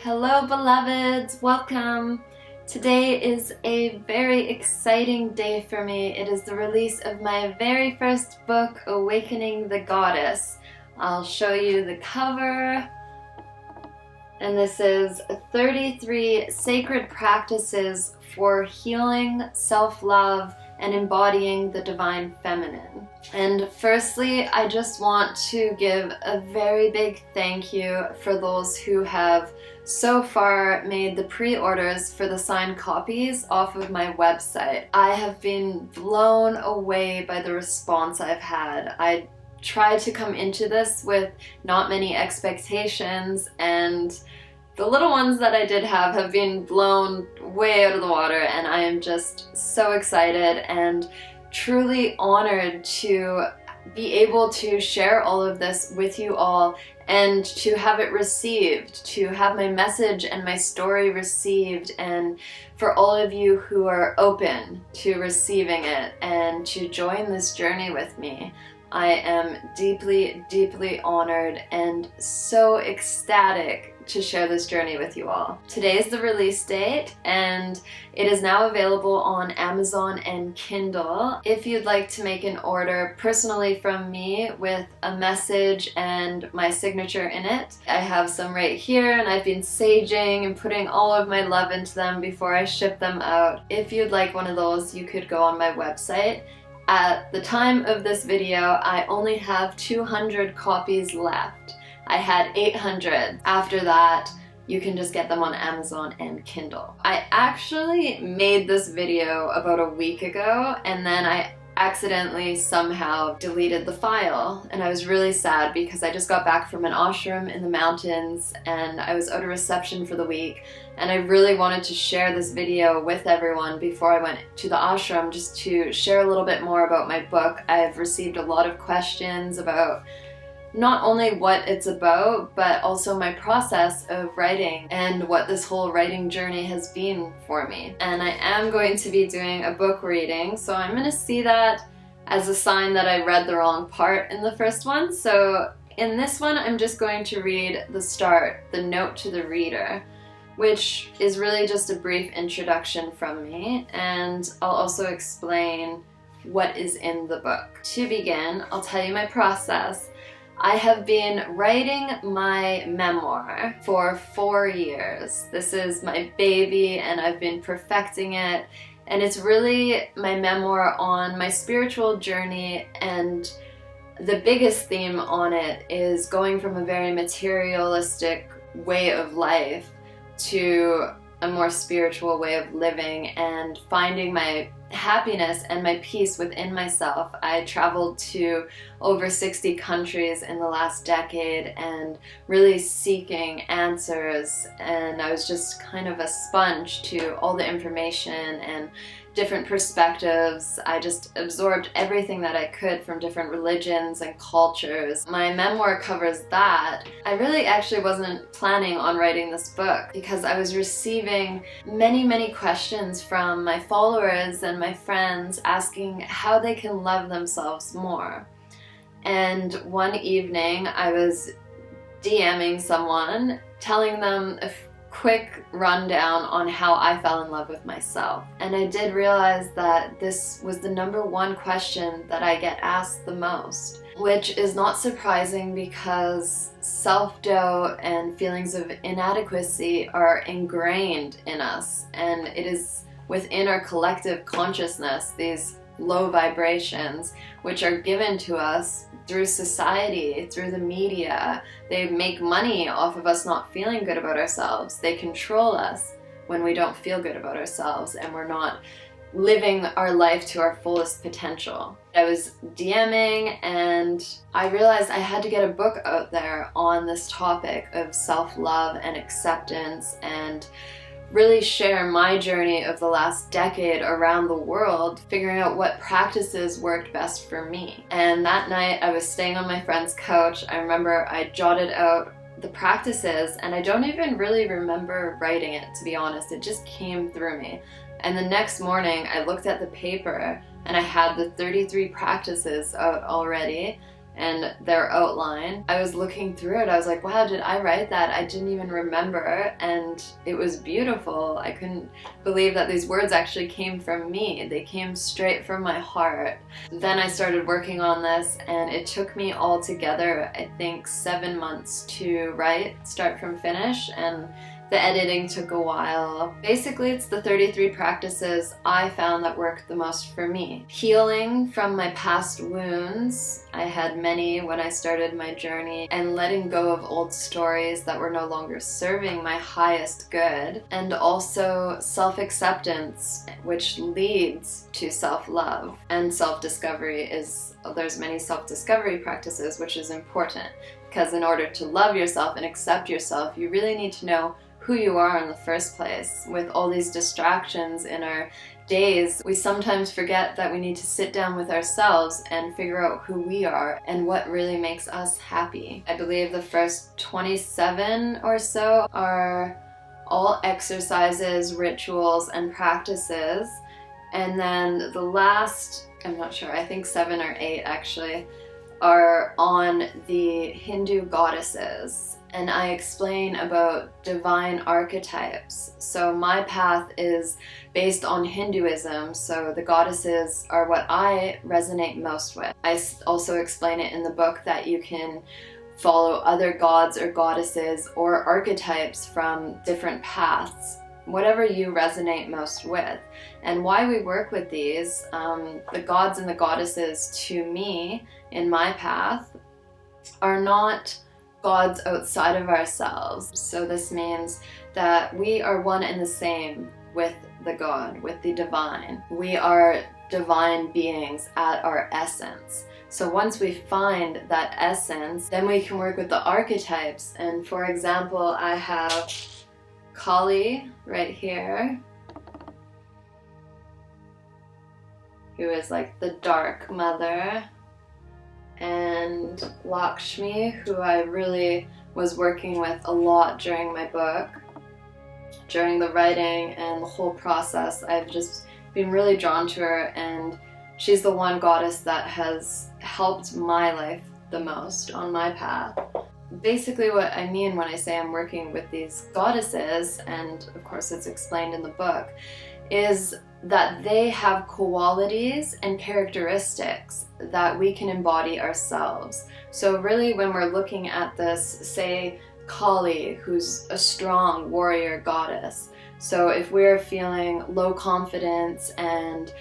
Hello beloveds, welcome! Today is a very exciting day for me. It is the release of my very first book, Awakening the Goddess. I'll show you the cover. And this is 33 Sacred Practices for Healing, Self-Love, and Embodying the Divine Feminine. And firstly, I just want to give a very big thank you for those who have so far made the pre-orders for the signed copies off of my website. I have been blown away by the response I've had. I tried to come into this with not many expectations, and the little ones that I did have been blown way out of the water, and I am just so excited and truly honored to be able to share all of this with you all and to have it received, to have my message and my story received, and for all of you who are open to receiving it and to join this journey with me. I am deeply, deeply honored and so ecstatic to share this journey with you all. Today is the release date, and it is now available on Amazon and Kindle. If you'd like to make an order personally from me with a message and my signature in it, I have some right here, and I've been saging and putting all of my love into them before I ship them out. If you'd like one of those, you could go on my website. At the time of this video, I only have 200 copies left. I had 800. After that, you can just get them on Amazon and Kindle. I actually made this video about a week ago, and then I accidentally somehow deleted the file, and I was really sad because I just got back from an ashram in the mountains and I was out of reception for the week, and I really wanted to share this video with everyone before I went to the ashram, just to share a little bit more about my book. I've received a lot of questions about not only what it's about, but also my process of writing and what this whole writing journey has been for me. And I am going to be doing a book reading, so I'm going to see that as a sign that I read the wrong part in the first one. So in this one, I'm just going to read the start, the note to the reader, which is really just a brief introduction from me, and I'll also explain what is in the book. To begin, I'll tell you my process. I have been writing my memoir for 4 years. This is my baby, and I've been perfecting it, and it's really my memoir on my spiritual journey, and the biggest theme on it is going from a very materialistic way of life to a more spiritual way of living and finding my happiness and my peace within myself. I traveled to over 60 countries in the last decade and really seeking answers, and I was just kind of a sponge to all the information and different perspectives. I just absorbed everything that I could from different religions and cultures. My memoir covers that. I really actually wasn't planning on writing this book because I was receiving many questions from my followers and my friends asking how they can love themselves more. And one evening I was DMing someone, telling them a quick rundown on how I fell in love with myself. And I did realize that this was the #1 question that I get asked the most, which is not surprising because self-doubt and feelings of inadequacy are ingrained in us, and it is within our collective consciousness, these low vibrations, which are given to us through society, through the media. They make money off of us not feeling good about ourselves. They control us when we don't feel good about ourselves and we're not living our life to our fullest potential. I was DMing, and I realized I had to get a book out there on this topic of self-love and acceptance, and really share my journey of the last decade around the world, figuring out what practices worked best for me. And that night I was staying on my friend's couch. I remember I jotted out the practices, and I don't even really remember writing it, to be honest. It just came through me. And the next morning I looked at the paper and I had the 33 practices out already, and their outline. I was looking through it, I was like, wow, did I write that? I didn't even remember, and it was beautiful. I couldn't believe that these words actually came from me. They came straight from my heart. Then I started working on this, and it took me altogether, I think, 7 months to write, start from finish, and the editing took a while. Basically, it's the 33 practices I found that worked the most for me. Healing from my past wounds. I had many when I started my journey, and letting go of old stories that were no longer serving my highest good. And also self-acceptance, which leads to self-love. And self-discovery there's many self-discovery practices, which is important, because in order to love yourself and accept yourself, you really need to know who you are in the first place. With all these distractions in our days, we sometimes forget that we need to sit down with ourselves and figure out who we are and what really makes us happy. I believe the first 27 or so are all exercises, rituals, and practices. And then the last, I'm not sure, I think 7 or 8 actually, are on the Hindu goddesses. And I explain about divine archetypes. So my path is based on Hinduism, so the goddesses are what I resonate most with. I also explain it in the book that you can follow other gods or goddesses or archetypes from different paths, whatever you resonate most with. And why we work with these, the gods and the goddesses to me in my path are not gods outside of ourselves. So this means that we are one and the same with the God, with the divine. We are divine beings at our essence. So once we find that essence, then we can work with the archetypes. And for example, I have Kali right here, who is like the dark mother, and Lakshmi, who I really was working with a lot during my book. During the writing and the whole process, I've just been really drawn to her, and she's the one goddess that has helped my life the most on my path. Basically what I mean when I say I'm working with these goddesses, and of course it's explained in the book, is that they have qualities and characteristics that we can embody ourselves. So really when we're looking at this, say Kali, who's a strong warrior goddess. So if we're feeling low confidence and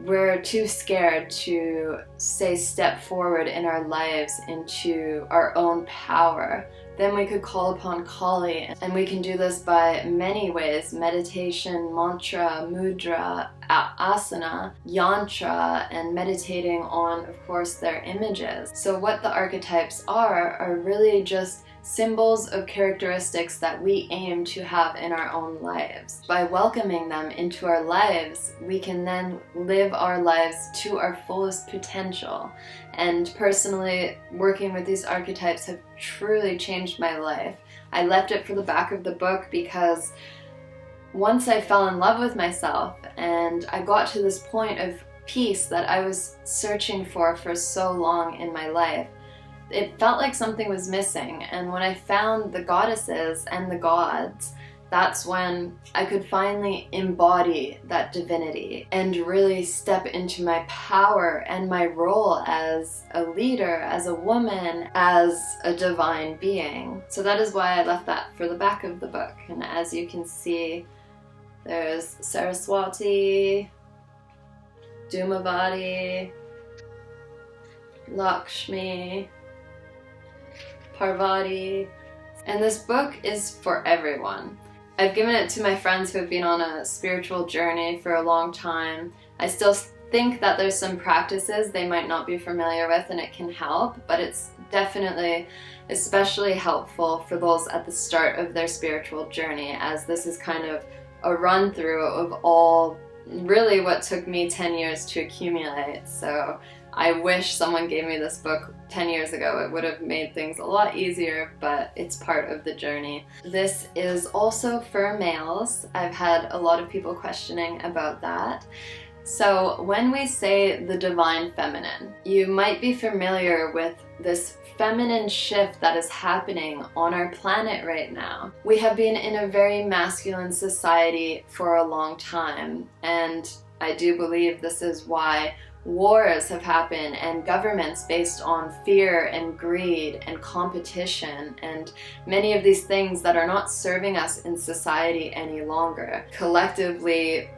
we're too scared to, say, step forward in our lives into our own power, then we could call upon Kali. And we can do this by many ways: meditation, mantra, mudra, asana, yantra, and meditating on, of course, their images. So what the archetypes are really just symbols of characteristics that we aim to have in our own lives. By welcoming them into our lives, we can then live our lives to our fullest potential. And personally, working with these archetypes have truly changed my life. I left it for the back of the book because once I fell in love with myself and I got to this point of peace that I was searching for so long in my life, it felt like something was missing. And when I found the goddesses and the gods, that's when I could finally embody that divinity and really step into my power and my role as a leader, as a woman, as a divine being. So that is why I left that for the back of the book. And as you can see, there's Saraswati, Dhumavati, Lakshmi, Parvati, and this book is for everyone. I've given it to my friends who have been on a spiritual journey for a long time. I still think that there's some practices they might not be familiar with and it can help, but it's definitely especially helpful for those at the start of their spiritual journey, as this is kind of a run through of all really what took me 10 years to accumulate. So I wish someone gave me this book 10 years ago. It would have made things a lot easier, but it's part of the journey. This is also for males. I've had a lot of people questioning about that. So when we say the divine feminine, you might be familiar with this feminine shift that is happening on our planet right now. We have been in a very masculine society for a long time, and I do believe this is why wars have happened and governments based on fear and greed and competition and many of these things that are not serving us in society any longer. Collectively,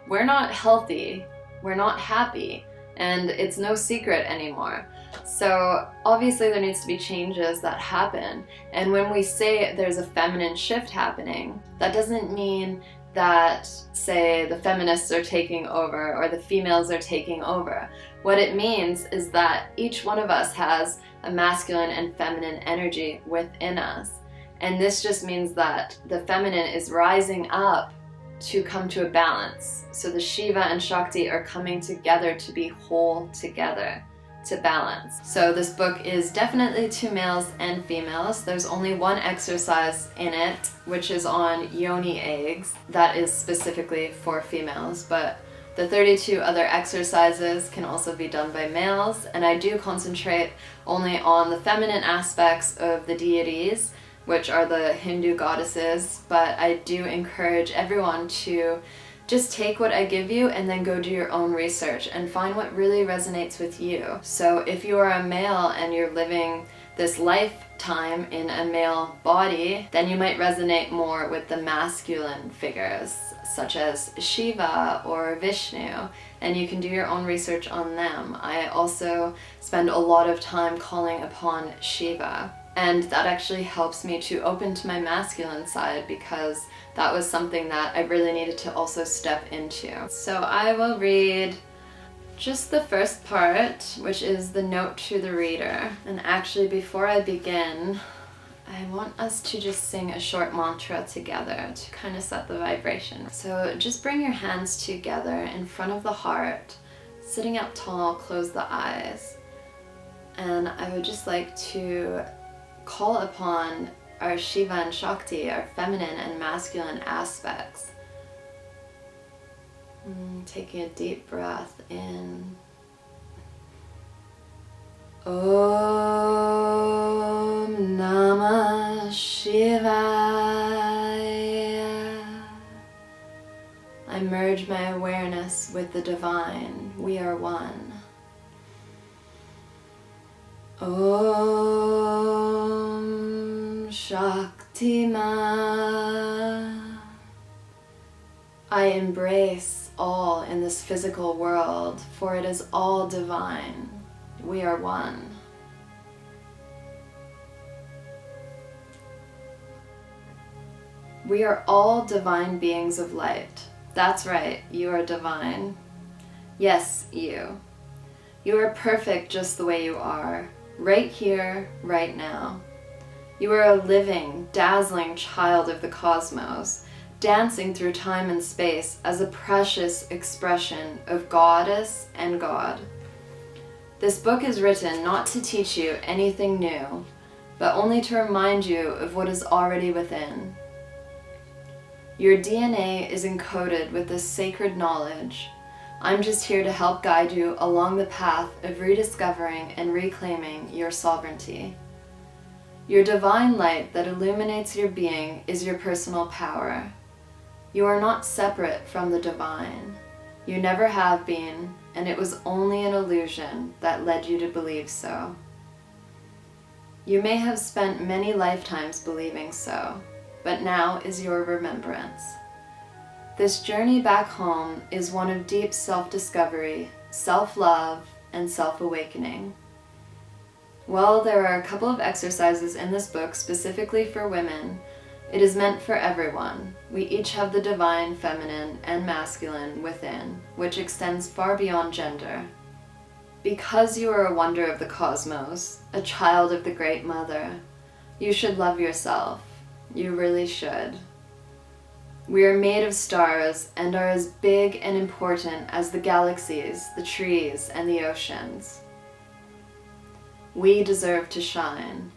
we're not healthy, we're not happy, and it's no secret anymore. So obviously there needs to be changes that happen. And when we say there's a feminine shift happening, that doesn't mean that, say, the feminists are taking over or the females are taking over. What it means is that each one of us has a masculine and feminine energy within us. And this just means that the feminine is rising up to come to a balance. So the Shiva and Shakti are coming together to be whole together, to balance. So this book is definitely to males and females. There's only one exercise in it, which is on yoni eggs. That is specifically for females, but the 32 other exercises can also be done by males, and I do concentrate only on the feminine aspects of the deities, which are the Hindu goddesses, but I do encourage everyone to just take what I give you and then go do your own research and find what really resonates with you. So if you are a male and you're living this lifetime in a male body, then you might resonate more with the masculine figures, such as Shiva or Vishnu, and you can do your own research on them. I also spend a lot of time calling upon Shiva. And that actually helps me to open to my masculine side, because that was something that I really needed to also step into. So I will read just the first part, which is the note to the reader. And actually, before I begin, I want us to just sing a short mantra together to kind of set the vibration. So just bring your hands together in front of the heart, sitting up tall, close the eyes. And I would just like to call upon our Shiva and Shakti, our feminine and masculine aspects. Taking a deep breath in. Om Namah Shivaya. I merge my awareness with the divine. We are one. Om Shakti Ma. I embrace all in this physical world, for it is all divine. We are one. We are all divine beings of light. That's right, you are divine. Yes, you. You are perfect just the way you are. Right here, right now. You are a living, dazzling child of the cosmos, dancing through time and space as a precious expression of goddess and God. This book is written not to teach you anything new, but only to remind you of what is already within. Your DNA is encoded with this sacred knowledge. I'm just here to help guide you along the path of rediscovering and reclaiming your sovereignty. Your divine light that illuminates your being is your personal power. You are not separate from the divine. You never have been, and it was only an illusion that led you to believe so. You may have spent many lifetimes believing so, but now is your remembrance. This journey back home is one of deep self-discovery, self-love, and self-awakening. While there are a couple of exercises in this book specifically for women, it is meant for everyone. We each have the divine feminine and masculine within, which extends far beyond gender. Because you are a wonder of the cosmos, a child of the Great Mother, you should love yourself. You really should. We are made of stars and are as big and important as the galaxies, the trees, and the oceans. We deserve to shine.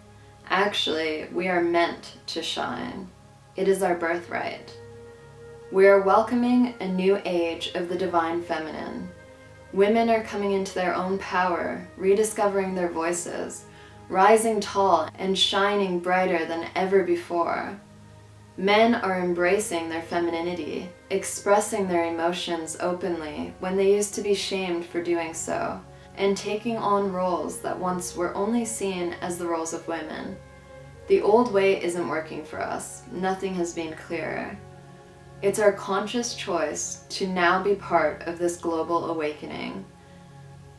Actually, we are meant to shine. It is our birthright. We are welcoming a new age of the divine feminine. Women are coming into their own power, rediscovering their voices, rising tall and shining brighter than ever before. Men are embracing their femininity, expressing their emotions openly when they used to be shamed for doing so, and taking on roles that once were only seen as the roles of women. The old way isn't working for us. Nothing has been clearer. It's our conscious choice to now be part of this global awakening.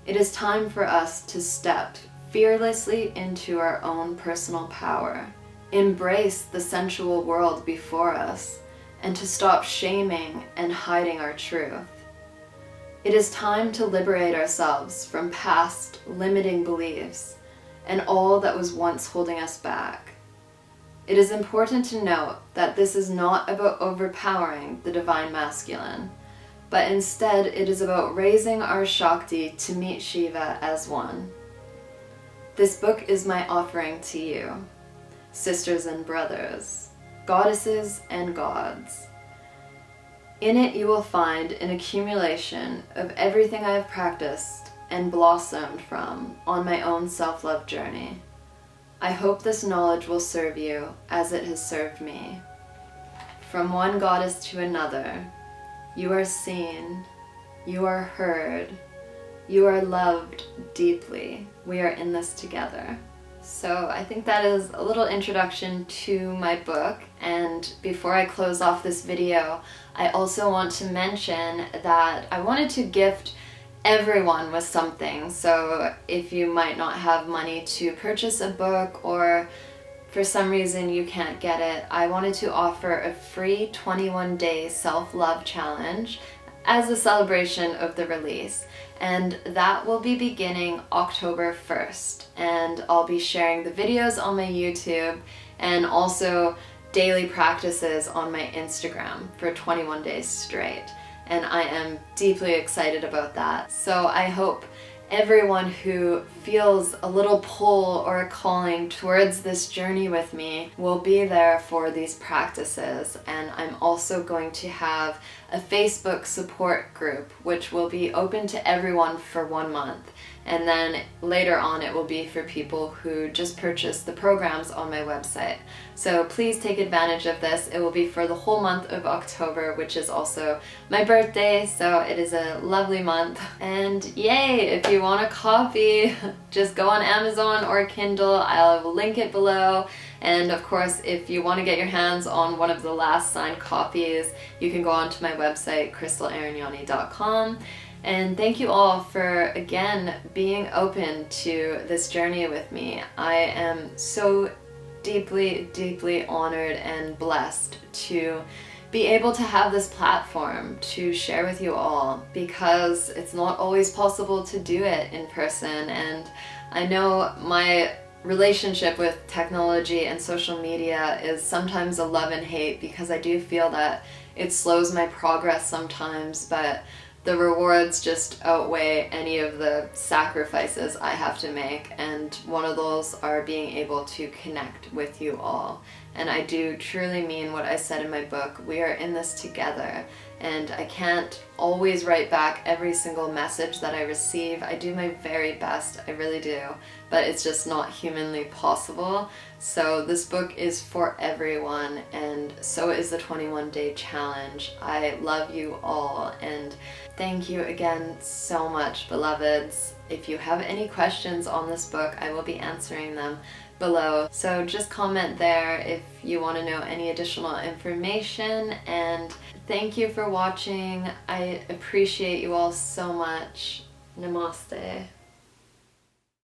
It is time for us to step fearlessly into our own personal power, embrace the sensual world before us, and to stop shaming and hiding our truth. It is time to liberate ourselves from past limiting beliefs and all that was once holding us back. It is important to note that this is not about overpowering the divine masculine, but instead it is about raising our Shakti to meet Shiva as one. This book is my offering to you, sisters and brothers, goddesses and gods. In it you will find an accumulation of everything I have practiced and blossomed from on my own self-love journey. I hope this knowledge will serve you as it has served me. From one goddess to another, you are seen, you are heard, you are loved deeply. We are in this together. So I think that is a little introduction to my book, and before I close off this video, I also want to mention that I wanted to gift everyone with something. So if you might not have money to purchase a book, or for some reason you can't get it, I wanted to offer a free 21-day self-love challenge as a celebration of the release. And that will be beginning October 1st. And I'll be sharing the videos on my YouTube and also daily practices on my Instagram for 21 days straight. And I am deeply excited about that. So I hope everyone who feels a little pull or a calling towards this journey with me will be there for these practices. And I'm also going to have a Facebook support group, which will be open to everyone for 1 month. And then later on it will be for people who just purchase the programs on my website. So please take advantage of this. It will be for the whole month of October, which is also my birthday, so it is a lovely month. And yay, if you want a copy, just go on Amazon or Kindle. I'll link it below. And of course, if you want to get your hands on one of the last signed copies, you can go onto my website, KrystalAranyani.com. And thank you all for, again, being open to this journey with me. I am so deeply, deeply honored and blessed to be able to have this platform to share with you all, because it's not always possible to do it in person. And I know my relationship with technology and social media is sometimes a love and hate, because I do feel that it slows my progress sometimes, but the rewards just outweigh any of the sacrifices I have to make, and one of those are being able to connect with you all. And I do truly mean what I said in my book. We are in this together, and I can't always write back every single message that I receive. I do my very best, I really do, but it's just not humanly possible. So this book is for everyone, and so is the 21-day challenge. I love you all, and thank you again so much, beloveds. If you have any questions on this book, I will be answering them below. So just comment there if you want to know any additional information, and thank you for watching. I appreciate you all so much. Namaste.